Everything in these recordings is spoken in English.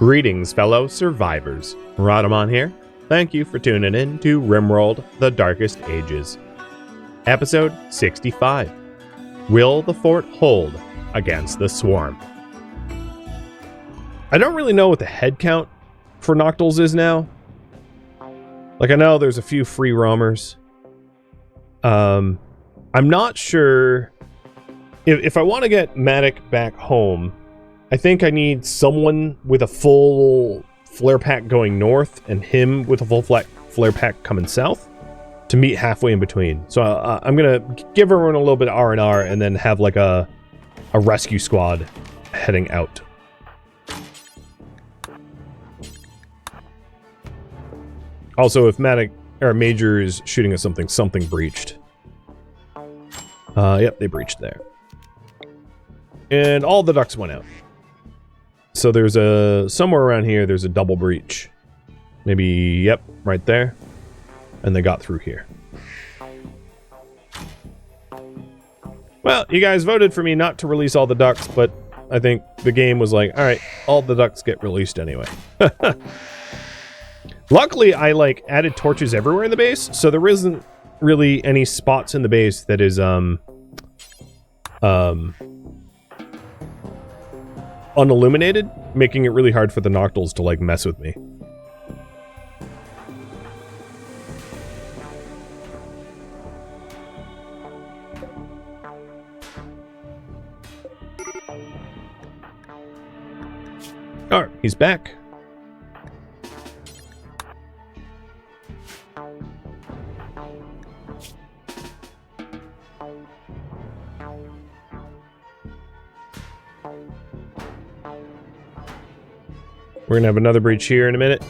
Greetings, fellow survivors. Rhadamant here. Thank you for tuning in to RimWorld, The Darkest Ages. Episode 65. Will the fort hold against the swarm? I don't really know what the head count for Noctols is now. Like, I know there's a few free roamers. I'm not sure if I want to get Matic back home. I think I need someone with a full flare pack going north and him with a full flare pack coming south to meet halfway in between. So I'm gonna give everyone a little bit of R&R and then have like a rescue squad heading out. Also, if Matic or Major is shooting at something breached. Yep, they breached there. And all the ducks went out. So there's somewhere around here, there's a double breach. Maybe, yep, right there. And they got through here. Well, you guys voted for me not to release all the ducks, but I think the game was like, alright, all the ducks get released anyway. Luckily, I added torches everywhere in the base, so there isn't really any spots in the base that is unilluminated, making it really hard for the Noctols to mess with me. Alright, he's back. We're gonna have another breach here in a minute.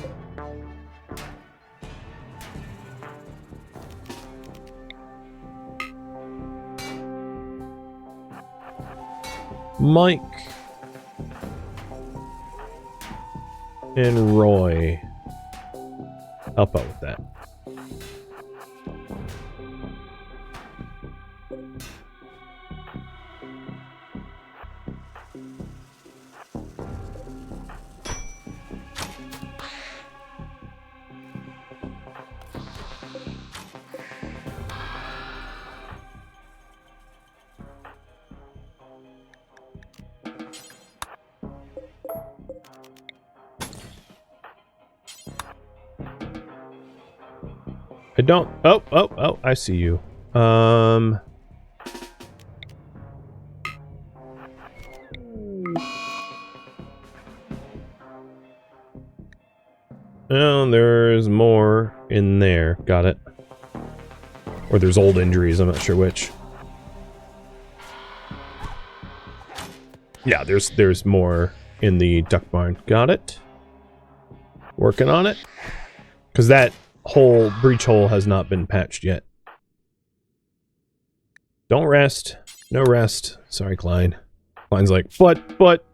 Mike and Roy help out with that. I don't... Oh, I see you. Well, there's more in there. Got it. Or there's old injuries, I'm not sure which. Yeah, there's more in the duck barn. Got it. Working on it. Because that whole breach hole has not been patched yet. Don't rest. No rest. Sorry, Klein. Klein's like, but...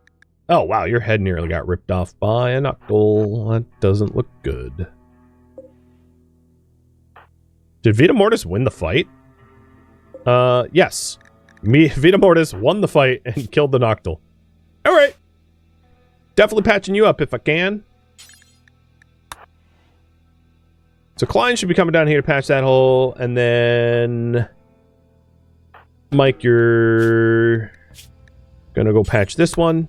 Oh, wow, your head nearly got ripped off by a Noctol. That doesn't look good. Did Vita Mortis win the fight? Yes. Vita Mortis won the fight and killed the Noctol. Alright. Definitely patching you up if I can. So Klein should be coming down here to patch that hole, and then Mike, you're gonna go patch this one,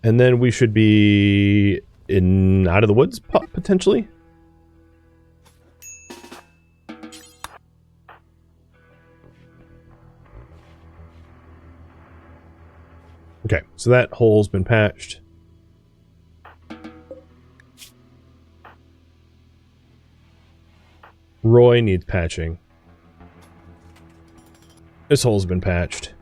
and then we should be out of the woods potentially. Okay, so that hole's been patched. Roy needs patching. This hole's been patched.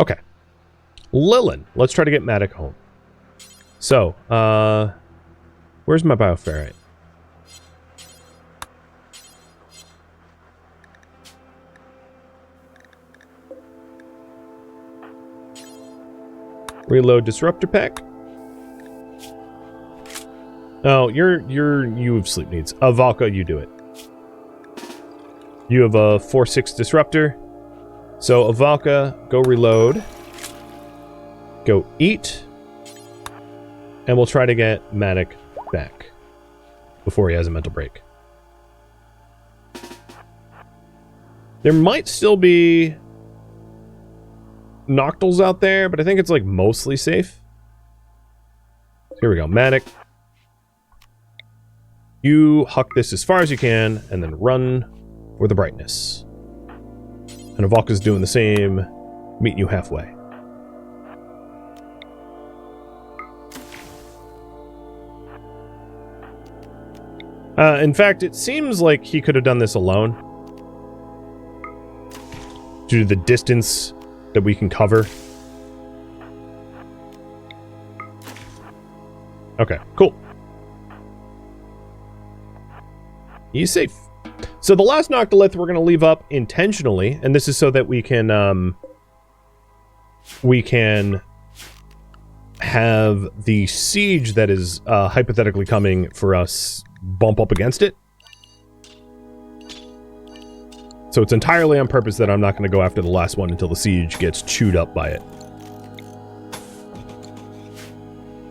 Okay. Lilin. Let's try to get Matic home. So, where's my bioferrite? Reload disruptor pack. Oh, you have sleep needs. Valka, you do it. You have a 4/6 disruptor. So Valka, go reload. Go eat. And we'll try to get Matic back before he has a mental break. There might still be Noctols out there, but I think it's like mostly safe. Here we go, Matic. You huck this as far as you can, and then run for the brightness. And Avalka's doing the same, meeting you halfway. In fact, it seems like he could have done this alone. Due to the distance that we can cover. Okay, cool. He's safe. So the last Noctolith we're going to leave up intentionally, and this is so that we can have the siege that is hypothetically coming for us bump up against it. So it's entirely on purpose that I'm not going to go after the last one until the siege gets chewed up by it.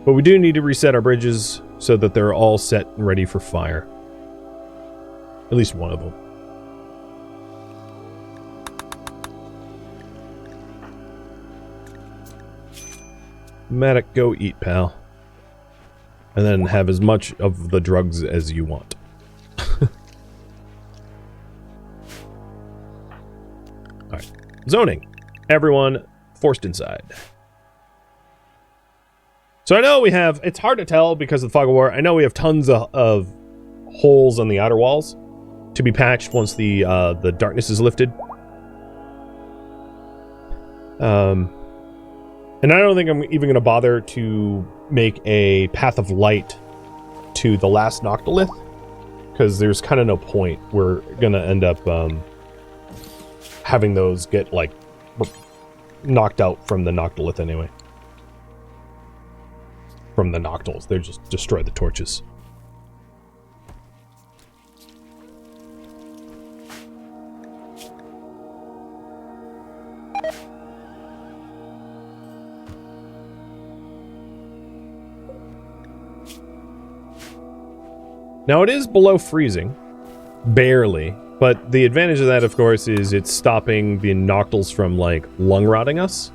But we do need to reset our bridges so that they're all set and ready for fire. At least one of them. Matic, go eat, pal. And then have as much of the drugs as you want. Alright. Zoning. Everyone forced inside. So I know we have... It's hard to tell because of the fog of war. I know we have tons of holes on the outer walls to be patched once the darkness is lifted. And I don't think I'm even going to bother to make a path of light to the last Noctolith, because there's kind of no point. We're going to end up having those get, like, knocked out from the Noctolith anyway. From the Noctols. They just destroy the torches. Now, it is below freezing. Barely. But the advantage of that, of course, is it's stopping the Noctols from, like, lung rotting us.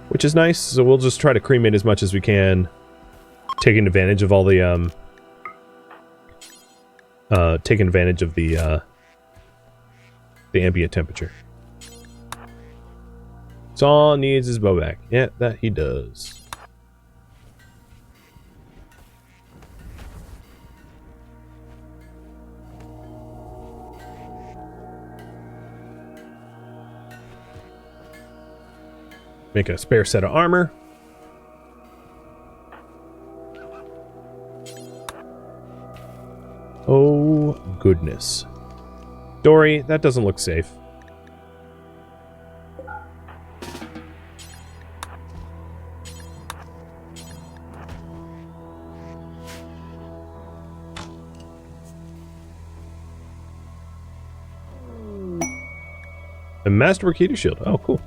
Which is nice, so we'll just try to cremate as much as we can. Taking advantage of all the, taking advantage of the ambient temperature. Saul needs his bow back. Yeah, that he does. Make a spare set of armor. Oh, goodness. Dory, that doesn't look safe. A Masterwork heater shield. Oh, cool.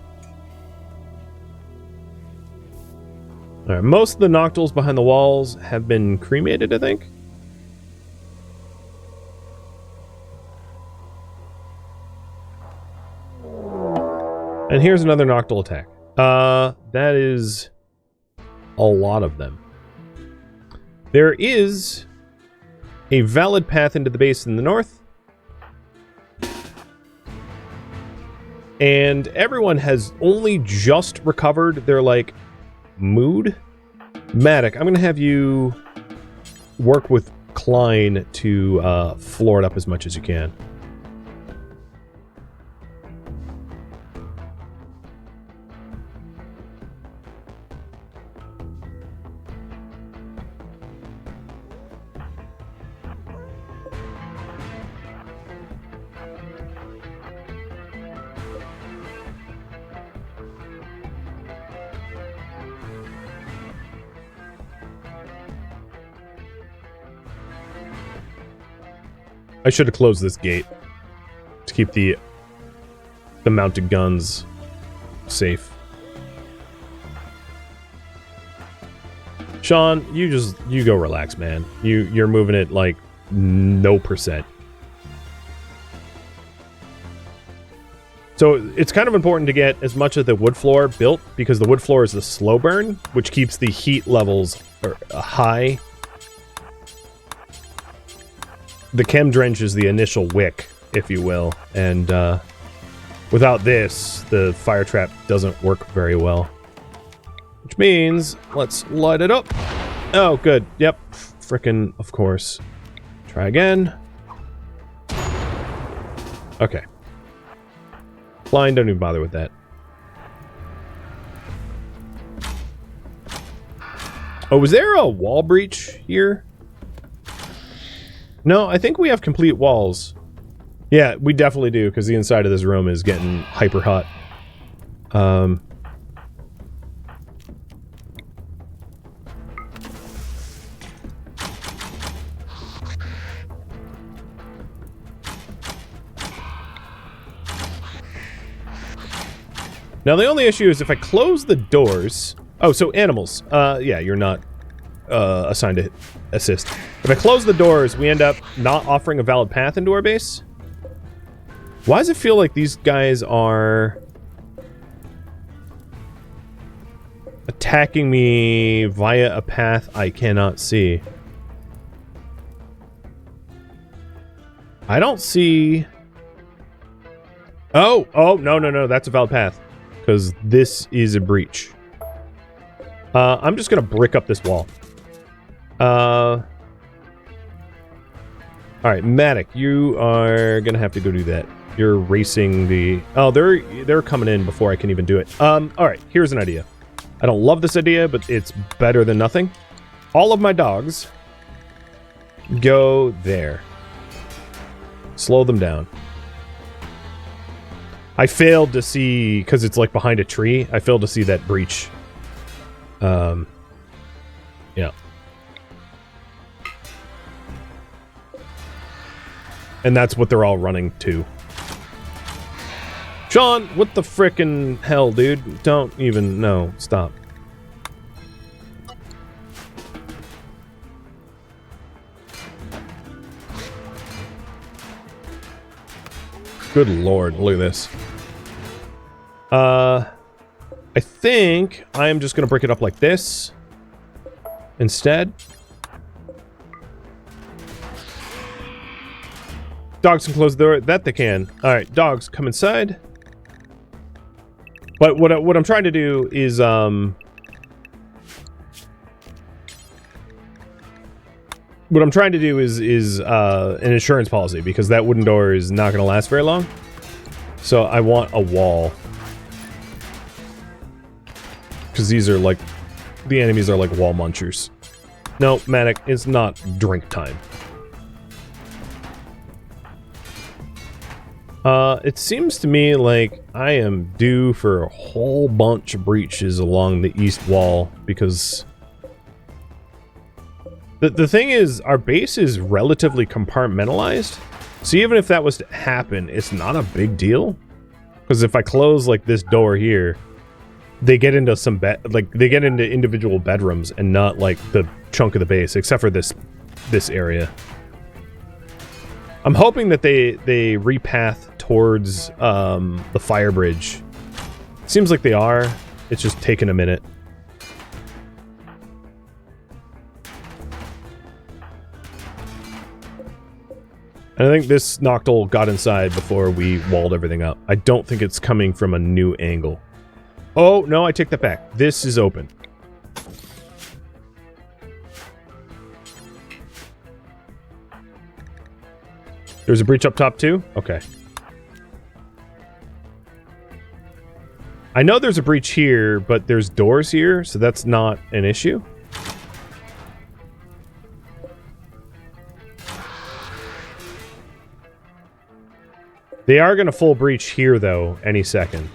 Alright, most of the Noctols behind the walls have been cremated, I think. And here's another Noctol attack. That is a lot of them. There is a valid path into the base in the north. And everyone has only just recovered their, like, mood. Matic, I'm going to have you work with Klein to floor it up as much as you can. I should have closed this gate to keep the mounted guns safe. Sean, you go relax, man. You're moving it like no percent. So it's kind of important to get as much of the wood floor built because the wood floor is the slow burn, which keeps the heat levels high. The chem drench is the initial wick, if you will, and without this, the fire trap doesn't work very well. Which means, let's light it up. Oh, good. Yep. Frickin' of course. Try again. Okay. Flying, don't even bother with that. Oh, was there a wall breach here? No, I think we have complete walls. Yeah, we definitely do, because the inside of this room is getting hyper hot. Now, the only issue is if I close the doors... Oh, so animals. Yeah, you're not assigned to assist. If I close the doors, we end up not offering a valid path into our base. Why does it feel like these guys are attacking me via a path I cannot see? I don't see... Oh, no, that's a valid path. Because this is a breach. I'm just going to brick up this wall. Alright, Matic, you are going to have to go do that. You're racing the... Oh, they're coming in before I can even do it. Alright, here's an idea. I don't love this idea, but it's better than nothing. All of my dogs go there. Slow them down. I failed to see, because it's like behind a tree, I failed to see that breach. Yeah. And that's what they're all running to. Sean, what the frickin' hell, dude? Don't even, no, stop. Good lord, look at this. I think I am just gonna break it up like this instead. Dogs can close the door. That they can. Alright, dogs, come inside. But what I'm trying to do is, what I'm trying to do is an insurance policy, because that wooden door is not going to last very long. So I want a wall. Because these are like... The enemies are like wall munchers. No, Matic, it's not drink time. It seems to me like I am due for a whole bunch of breaches along the east wall, because... The thing is, our base is relatively compartmentalized, so even if that was to happen, it's not a big deal. Because if I close, like, this door here, they get into some they get into individual bedrooms and not, like, the chunk of the base, except for this area. I'm hoping that they repath towards, the fire bridge. Seems like they are. It's just taking a minute. And I think this Noctol got inside before we walled everything up. I don't think it's coming from a new angle. Oh, no, I take that back. This is open. There's a breach up top too? Okay. I know there's a breach here, but there's doors here, so that's not an issue. They are going to full breach here, though, any second.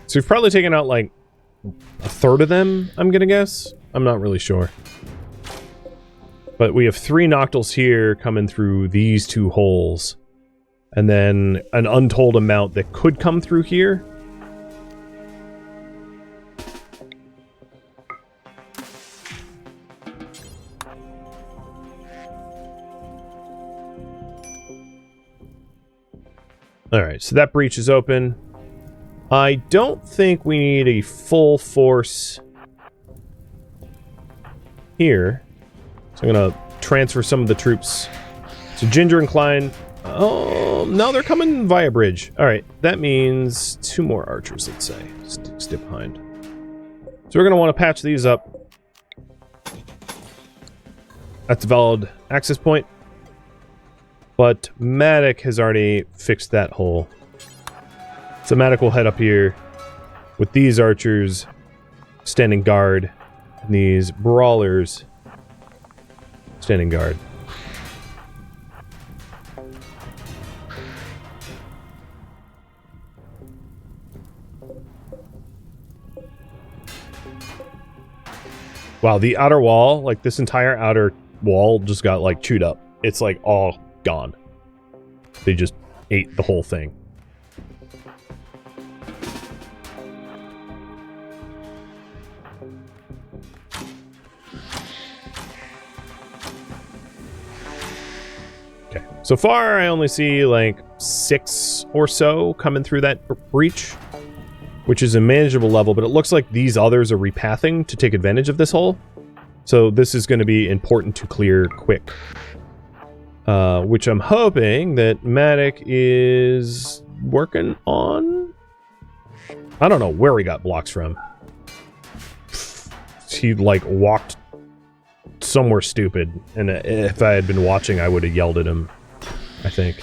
So we've probably taken out, like, a third of them, I'm gonna guess. I'm not really sure. But we have 3 Noctols here coming through these 2 holes. And then an untold amount that could come through here. Alright, so that breach is open. I don't think we need a full force here. So I'm gonna transfer some of the troops to Ginger and Klein. Oh, no, they're coming via bridge. Alright, that means 2 more archers, let's say. Stay behind. So we're gonna want to patch these up. That's a valid access point. But Matic has already fixed that hole. So Matic will head up here with these archers standing guard and these brawlers standing guard. Wow, the outer wall, like this entire outer wall just got like chewed up. It's like all gone. They just ate the whole thing. Okay, so far I only see like 6 or so coming through that breach, which is a manageable level, but it looks like these others are repathing to take advantage of this hole. So this is going to be important to clear quick. Which I'm hoping that Matic is working on. I don't know where he got blocks from. He, like, walked somewhere stupid. And if I had been watching, I would have yelled at him, I think.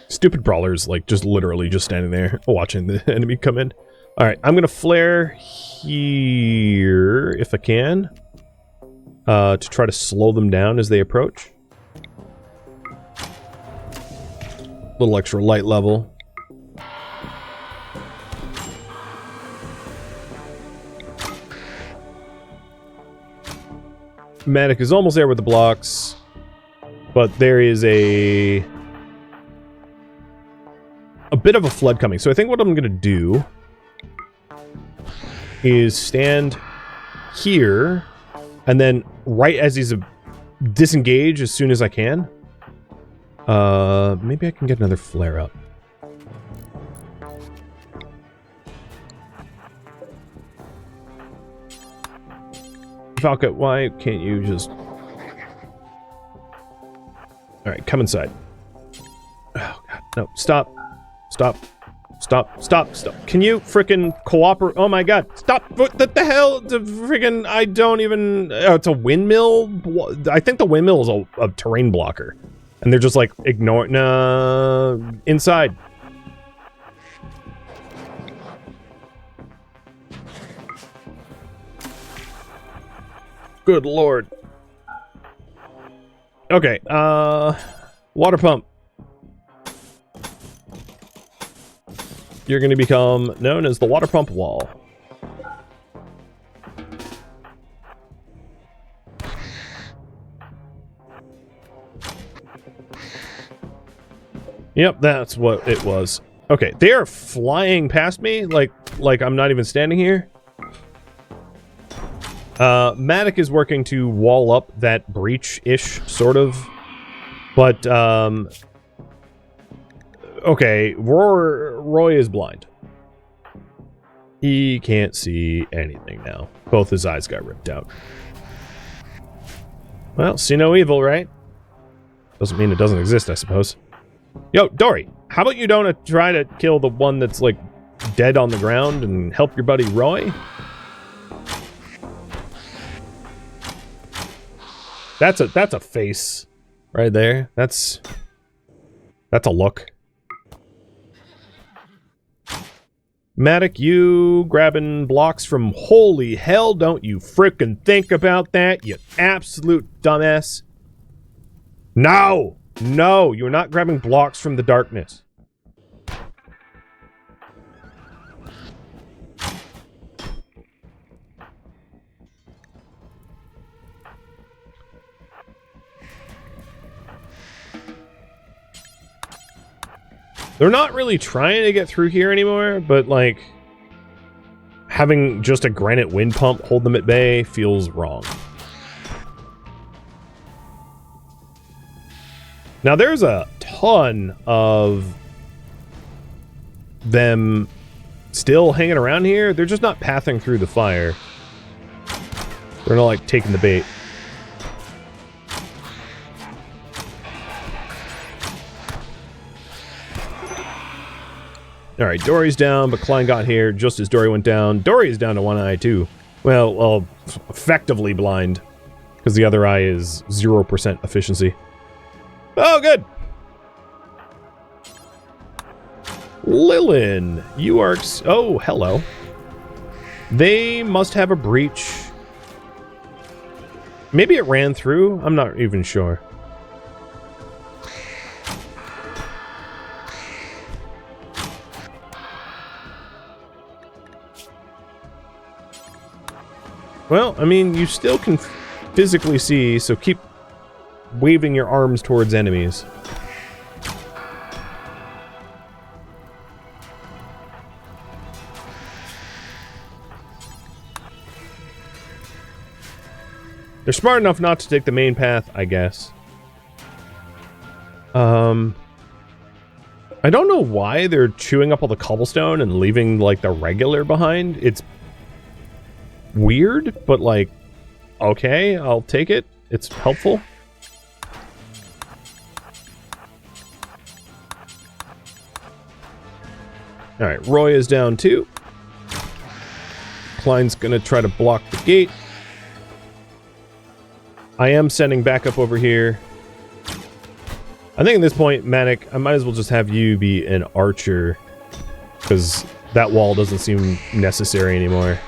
Stupid brawlers, like, just literally just standing there watching the enemy come in. Alright, I'm gonna flare here, if I can, to try to slow them down as they approach. Little extra light level. Matic is almost there with the blocks, but there is a bit of a flood coming. So I think what I'm gonna do is stand here, and then right as he's disengage as soon as I can. Maybe I can get another flare up. Falca, why can't you just... Alright, come inside. Oh, God. No, stop. Stop. Stop, stop, stop. Can you frickin' cooperate? Oh my god, stop. What the hell? The frickin', I don't even... it's a windmill? I think the windmill is a terrain blocker. And they're just like, ignore... Nah, inside. Good lord. Okay, water pump. You're going to become known as the water pump wall. Yep, that's what it was. Okay, they are flying past me like I'm not even standing here. Matic is working to wall up that breach-ish, sort of. But, okay, Roy is blind. He can't see anything now. Both his eyes got ripped out. Well, see no evil, right? Doesn't mean it doesn't exist, I suppose. Yo, Dory, how about you don't try to kill the one that's, like, dead on the ground and help your buddy Roy? That's a face right there. That's a look. Matic, you grabbing blocks from... Holy hell, don't you frickin' think about that, you absolute dumbass. No! No! You're not grabbing blocks from the darkness. They're not really trying to get through here anymore, but, like, having just a granite wind pump hold them at bay feels wrong. Now, there's a ton of them still hanging around here. They're just not pathing through the fire. They're not, like, taking the bait. Alright, Dory's down, but Klein got here just as Dory went down. Dory is down to one eye, too. Well, effectively blind. Because the other eye is 0% efficiency. Oh, good! Lilin, you are... Oh, hello. They must have a breach. Maybe it ran through? I'm not even sure. Well, I mean, you still can physically see, so keep waving your arms towards enemies. They're smart enough not to take the main path, I guess. I don't know why they're chewing up all the cobblestone and leaving, like, the regular behind. It's weird, but, like, okay, I'll take it. It's helpful. Alright, Roy is down too. Klein's gonna try to block the gate. I am sending backup over here. I think at this point, Manic, I might as well just have you be an archer, because that wall doesn't seem necessary anymore.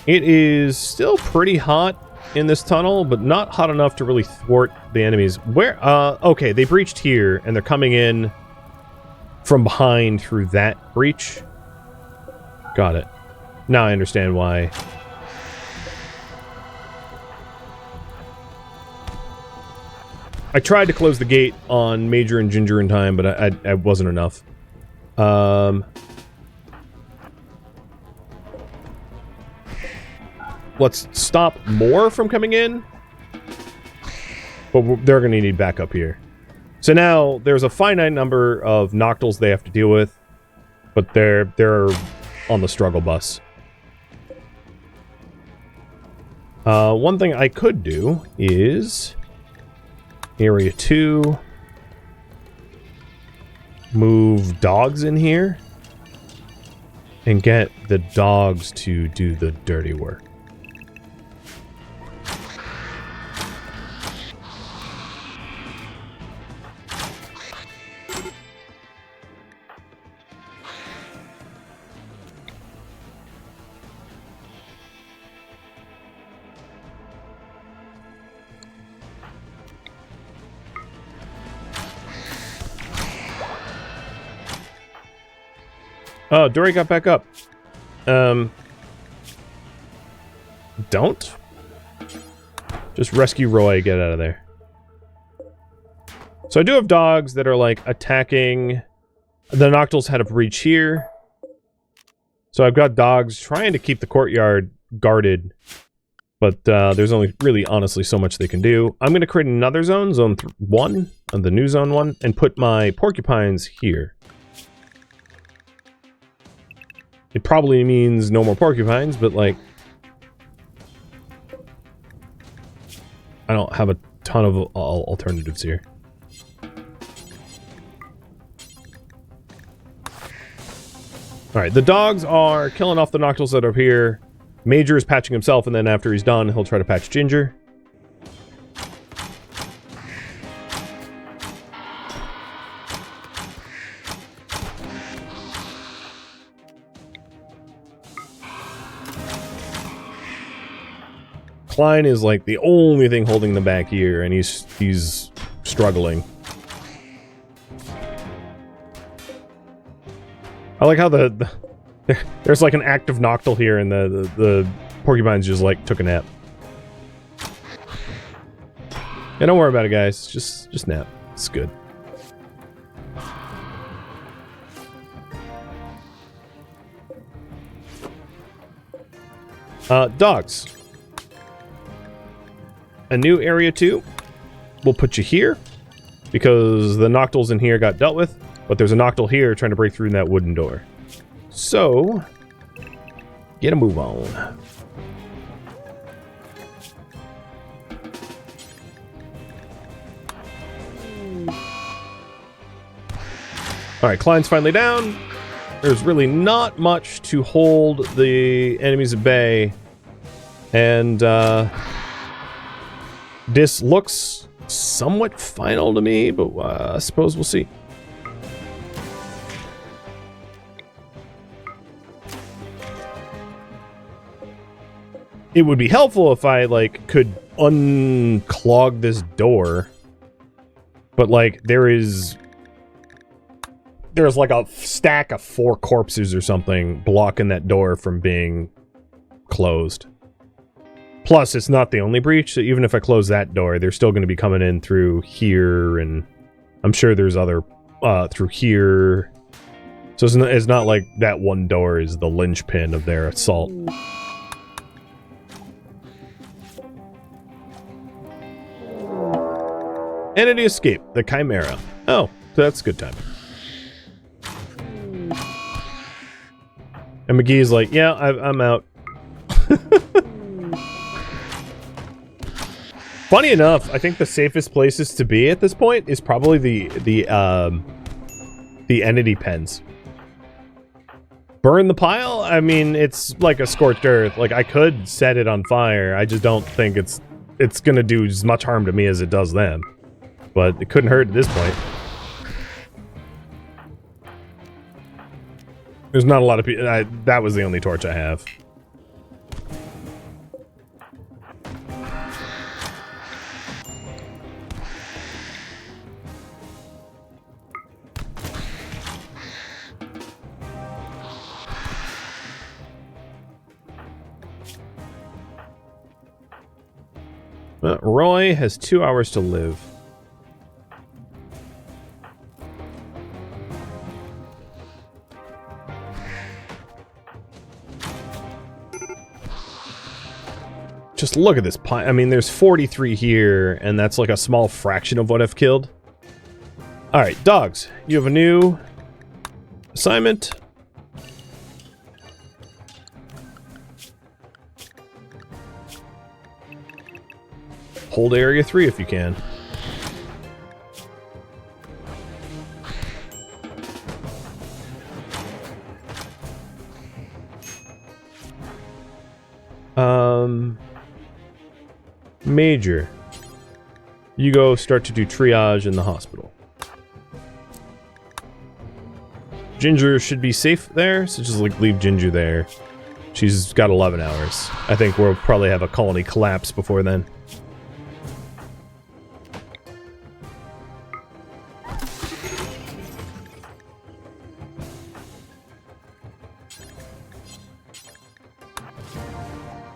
It is still pretty hot in this tunnel, but not hot enough to really thwart the enemies. Where, okay, they breached here, and they're coming in from behind through that breach. Got it. Now I understand why. I tried to close the gate on Major and Ginger in time, but I wasn't enough. Let's stop more from coming in. But they're going to need backup here. So now, there's a finite number of Noctols they have to deal with. But they're on the struggle bus. One thing I could do is... Area 2. Move dogs in here. And get the dogs to do the dirty work. Oh, Dory got back up. Don't? Just rescue Roy, get out of there. So I do have dogs that are, like, attacking... The Noctols had a breach here. So I've got dogs trying to keep the courtyard guarded. But there's only really, honestly, so much they can do. I'm going to create another zone, Zone 1, the new Zone 1, and put my porcupines here. It probably means no more porcupines, but, like... I don't have a ton of alternatives here. Alright, the dogs are killing off the Noctols that are up here. Major is patching himself, and then after he's done, he'll try to patch Ginger. Klein is like the only thing holding them back here, and he's struggling. I like how there's like an active Noctol here, and the porcupines just like took a nap. Yeah, don't worry about it, guys. Just nap. It's good. Dogs. A new area 2. We'll put you here because the Noctols in here got dealt with, but there's a Noctol here trying to break through that wooden door. So, get a move on. Alright, Klein's finally down. There's really not much to hold the enemies at bay. And, this looks somewhat final to me, but I suppose we'll see. It would be helpful if I, like, could unclog this door. But, like, there's like a stack of 4 corpses or something blocking that door from being closed. Plus, it's not the only breach, so even if I close that door, they're still going to be coming in through here, and I'm sure there's other, through here. So it's not like that one door is the linchpin of their assault. Entity escape, the Chimera. Oh, that's a good time. And McGee's like, yeah, I'm out. Funny enough, I think the safest places to be at this point is probably the entity pens. Burn the pile? I mean, it's like a scorched earth. Like, I could set it on fire. I just don't think it's gonna do as much harm to me as it does them. But it couldn't hurt at this point. There's not a lot of people. That was the only torch I have. Roy has 2 hours to live. Just look at this pile. I mean, there's 43 here, and that's like a small fraction of what I've killed. Alright, dogs. You have a new assignment. Hold area 3 if you can. Major. You go start to do triage in the hospital. Ginger should be safe there, so just like leave Ginger there. She's got 11 hours. I think we'll probably have a colony collapse before then.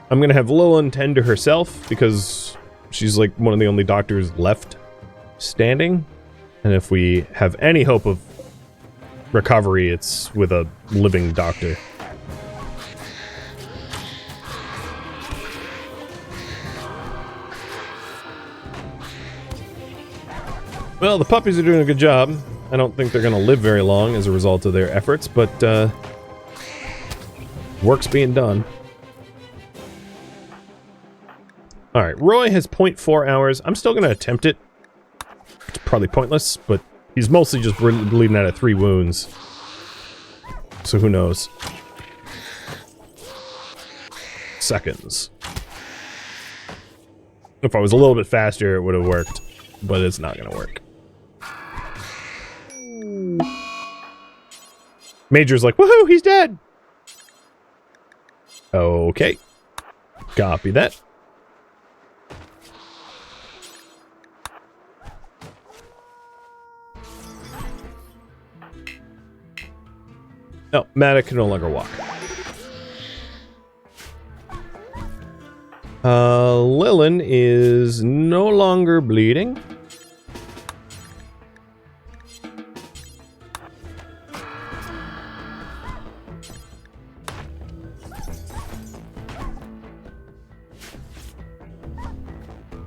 I'm gonna have Lillian tend to herself, because she's like one of the only doctors left standing. And if we have any hope of recovery, it's with a living doctor. Well, the puppies are doing a good job. I don't think they're gonna live very long as a result of their efforts, but work's being done. Alright, Roy has 0.4 hours. I'm still going to attempt it. It's probably pointless, but he's mostly just bleeding out of 3 wounds. So who knows? Seconds. If I was a little bit faster, it would have worked. But it's not going to work. Major's like, woohoo, he's dead! Okay. Copy that. No, Matic can no longer walk. Lilin is no longer bleeding.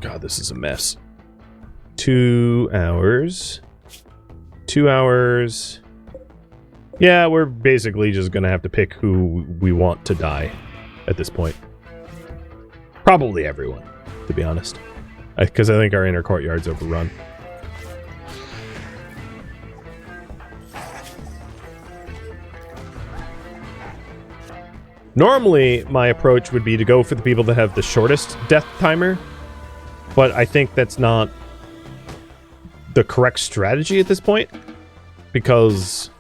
God, this is a mess. 2 hours. 2 hours. Yeah, we're basically just gonna have to pick who we want to die at this point. Probably everyone, to be honest. Because I think our inner courtyard's overrun. Normally, my approach would be to go for the people that have the shortest death timer, but I think that's not the correct strategy at this point, because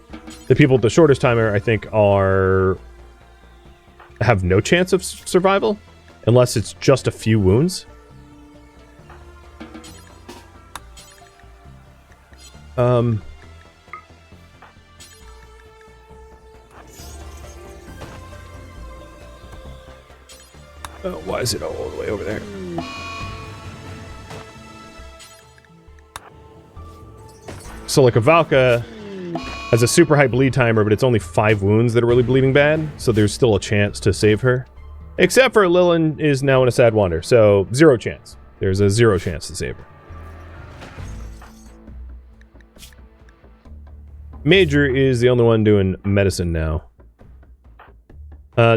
the people with the shortest timer, I think, have no chance of survival, unless it's just a few wounds. Why is it all the way over there? So, like, a Valka has a super high bleed timer, but it's only 5 wounds that are really bleeding bad, so there's still a chance to save her. Except for Lilin is now in a sad wander, so 0 chance. There's a 0 chance to save her. Major is the only one doing medicine now.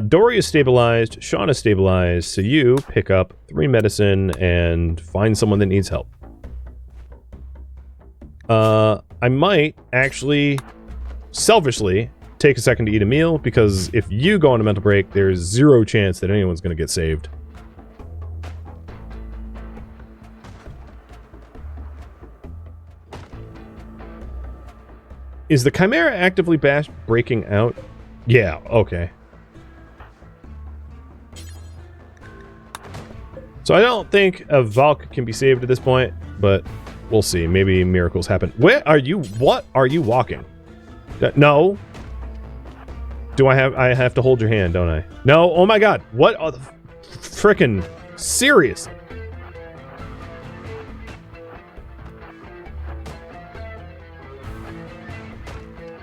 Dory is stabilized, Sean is stabilized, so you pick up 3 medicine and find someone that needs help. I might actually selfishly take a second to eat a meal, because if you go on a mental break, there's 0 chance that anyone's going to get saved. Is the Chimera actively breaking out? Yeah, okay. So I don't think a Valk can be saved at this point, but we'll see. Maybe miracles happen. Where are you? What are you walking? No. Do I have to hold your hand, don't I? No. Oh my god. What are the frickin' serious?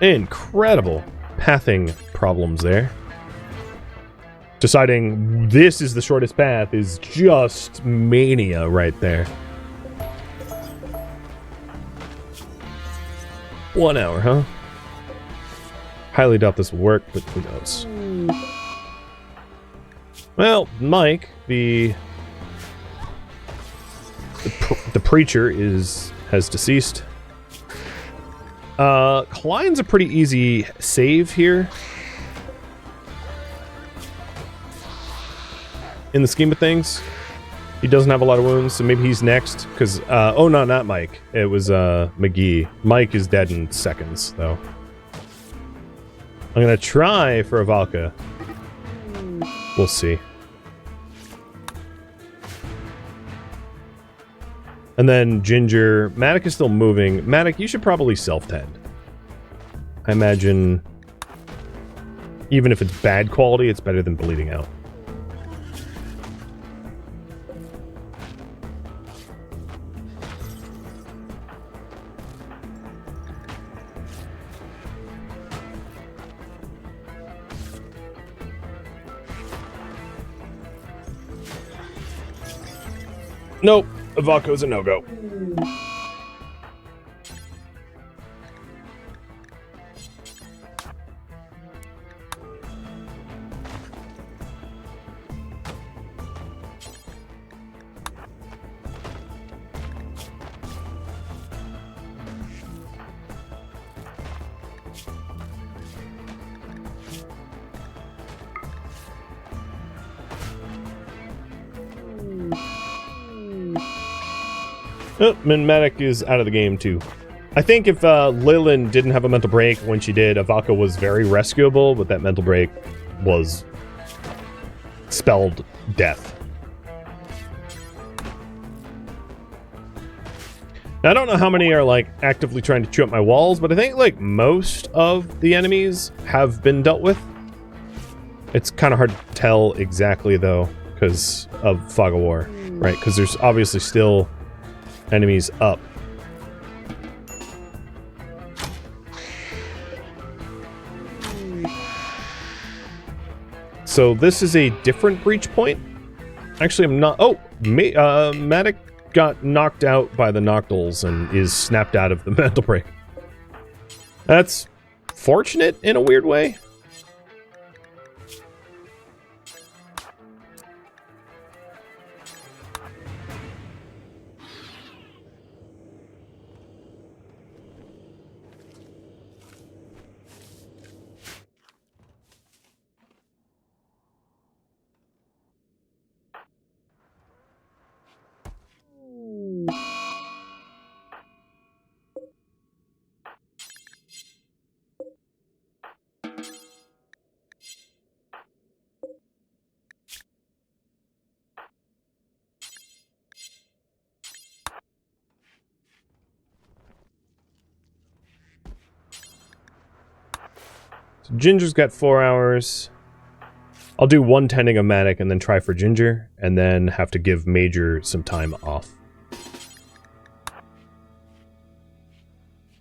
Incredible pathing problems there. Deciding this is the shortest path is just mania right there. 1 hour, huh? Highly doubt this will work, but who knows? Well, Mike, the preacher has deceased. Klein's a pretty easy save here. In the scheme of things, he doesn't have a lot of wounds, so maybe he's next. Because, oh no, not Mike. It was McGee. Mike is dead in seconds, though. I'm gonna try for a Valka. We'll see. And then Ginger. Matic is still moving. Matic, you should probably self-tend. I imagine, even if it's bad quality, it's better than bleeding out. Nope, Avako's a no-go. Oh, Matic is out of the game, too. I think if Lilin didn't have a mental break when she did, Avaka was very rescuable, but that mental break was spelled death. Now, I don't know how many are, like, actively trying to chew up my walls, but I think, like, most of the enemies have been dealt with. It's kind of hard to tell exactly, though, because of Fog of War, right? Because there's obviously still enemies up. So this is a different breach point. Actually, I'm not... Oh! Matic got knocked out by the Noctols and is snapped out of the mental break. That's fortunate in a weird way. So Ginger's got 4 hours. I'll do one tending of Matic and then try for Ginger, and then have to give Major some time off.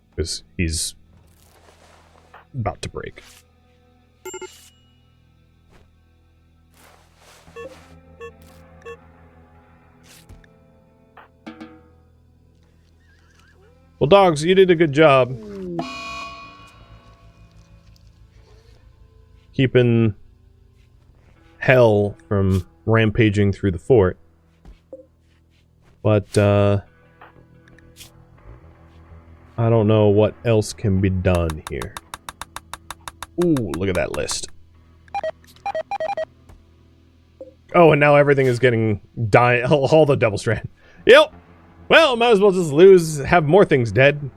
Because he's about to break. Well, dogs, you did a good job. Keeping hell from rampaging through the fort. But, I don't know what else can be done here. Ooh, look at that list. Oh, and now everything is getting all the double strand. Yep. Well, might as well just lose, have more things dead.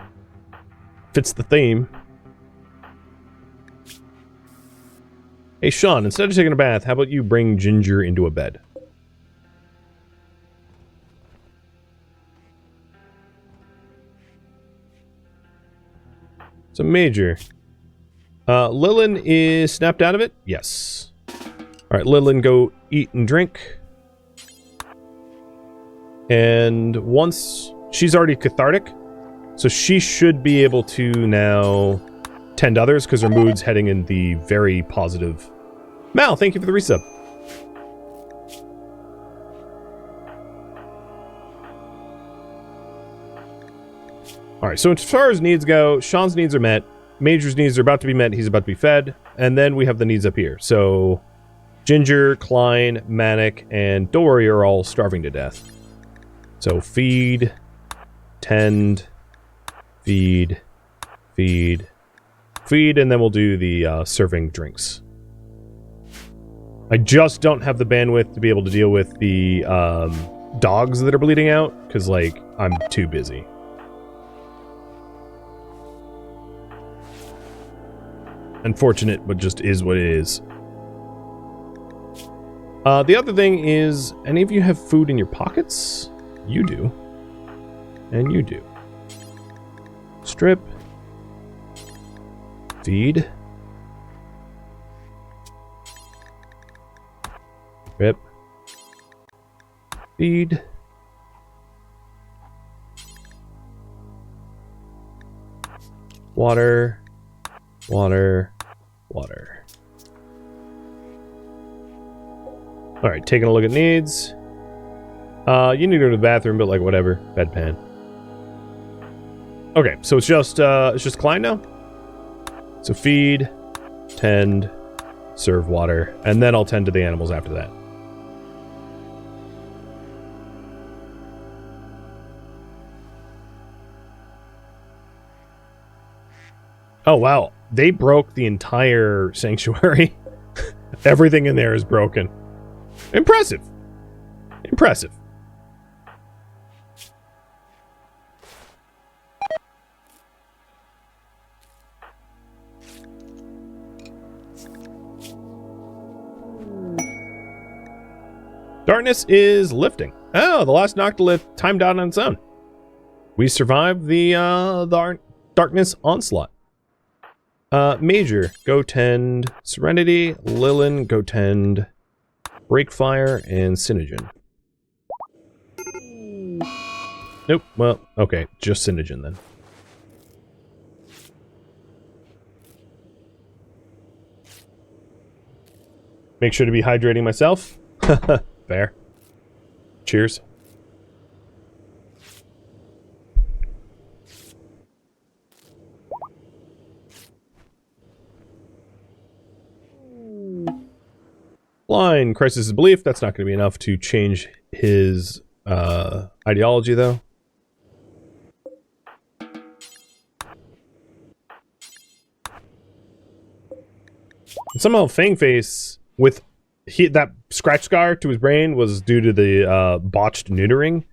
Fits the theme. Hey, Sean, instead of taking a bath, how about you bring Ginger into a bed? So, Major. Lillian is snapped out of it? Yes. Alright, Lillian, go eat and drink. And once... She's already cathartic, so she should be able to now tend others, because her mood's heading in the very positive... Mal, thank you for the resub. Alright, so as far as needs go, Sean's needs are met. Major's needs are about to be met. He's about to be fed. And then we have the needs up here. So, Ginger, Klein, Manic, and Dory are all starving to death. So, feed, tend, feed, feed, feed, and then we'll do the serving drinks. I just don't have the bandwidth to be able to deal with the dogs that are bleeding out, because, like, I'm too busy. Unfortunate, but just is what it is. The other thing is, any of you have food in your pockets? You do. And you do. Strip. Feed. Strip. Feed. Water. Water. Water. Alright, taking a look at needs. You need to go to the bathroom, but like whatever. Bedpan. Okay, so it's just Klein now? So feed, tend, serve water, and then I'll tend to the animals after that. Oh wow, they broke the entire sanctuary. Everything in there is broken. Impressive. Impressive. Darkness is lifting. Oh, the last Noctol timed out on its own. We survived the darkness onslaught. Major, go tend Serenity. Lilin, go tend Breakfire and Cynogen. Nope, well, okay, just Cynogen then. Make sure to be hydrating myself. Fair. Cheers. Blind crisis of belief. That's not going to be enough to change his ideology, though. And somehow Fangface, with that scratch scar to his brain, was due to the botched neutering.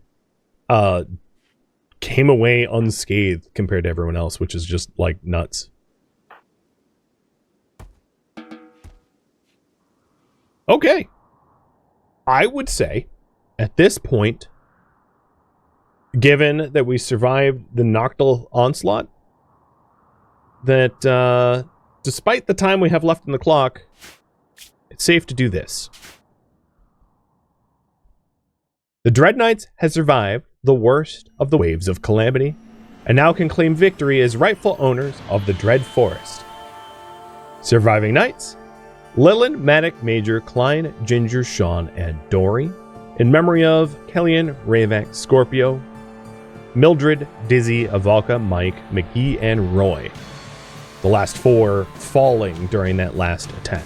Came away unscathed compared to everyone else, which is just like nuts. Okay. I would say, at this point, given that we survived the Noctol onslaught, that despite the time we have left in the clock, it's safe to do this. The Dread Knights has survived the worst of the waves of calamity, and now can claim victory as rightful owners of the Dread Forest. Surviving Knights: Lilin, Matic, Major, Klein, Ginger, Sean, and Dory, in memory of Kellyan, Ravak, Scorpio, Mildred, Dizzy, Avalka, Mike, McGee, and Roy. The last four falling during that last attack.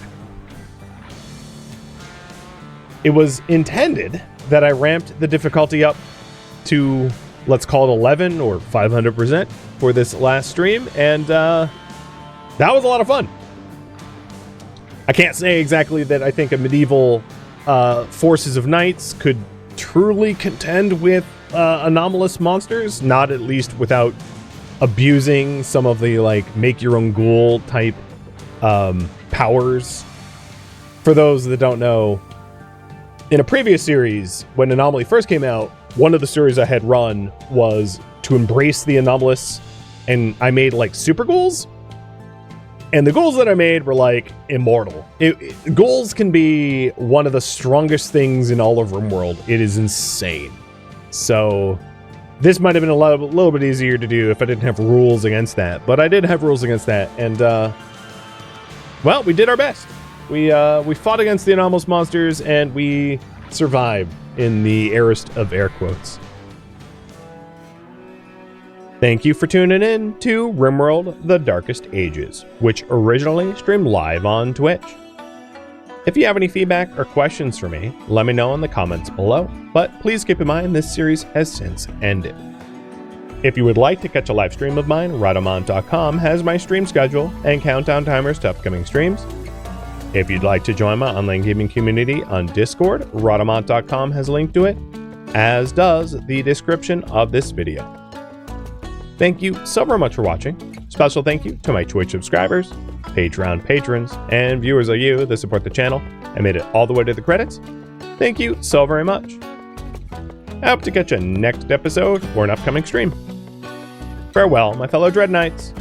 It was intended that I ramped the difficulty up to, let's call it 11 or 500% for this last stream, and that was a lot of fun. I can't say exactly that I think a medieval forces of knights could truly contend with anomalous monsters, not at least without abusing some of the like make your own ghoul type powers. For those that don't know, in a previous series, when Anomaly first came out, one of the stories I had run was to embrace the anomalous, and I made like super ghouls. And the ghouls that I made were like immortal. Ghouls can be one of the strongest things in all of RimWorld. It is insane. So this might have been a little bit easier to do if I didn't have rules against that. But I did have rules against that, and well, we did our best. We fought against the anomalous monsters, and we survived in the airest of air quotes. Thank you for tuning in to RimWorld: The Darkest Ages, which originally streamed live on Twitch. If you have any feedback or questions for me, let me know in the comments below, but please keep in mind this series has since ended. If you would like to catch a live stream of mine, Rhadamant.com has my stream schedule and countdown timers to upcoming streams. If you'd like to join my online gaming community on Discord, Rhadamant.com has a link to it, as does the description of this video. Thank you so very much for watching. Special thank you to my Twitch subscribers, Patreon patrons, and viewers like you that support the channel and made it all the way to the credits. Thank you so very much. I hope to catch you next episode or an upcoming stream. Farewell, my fellow Dread Knights.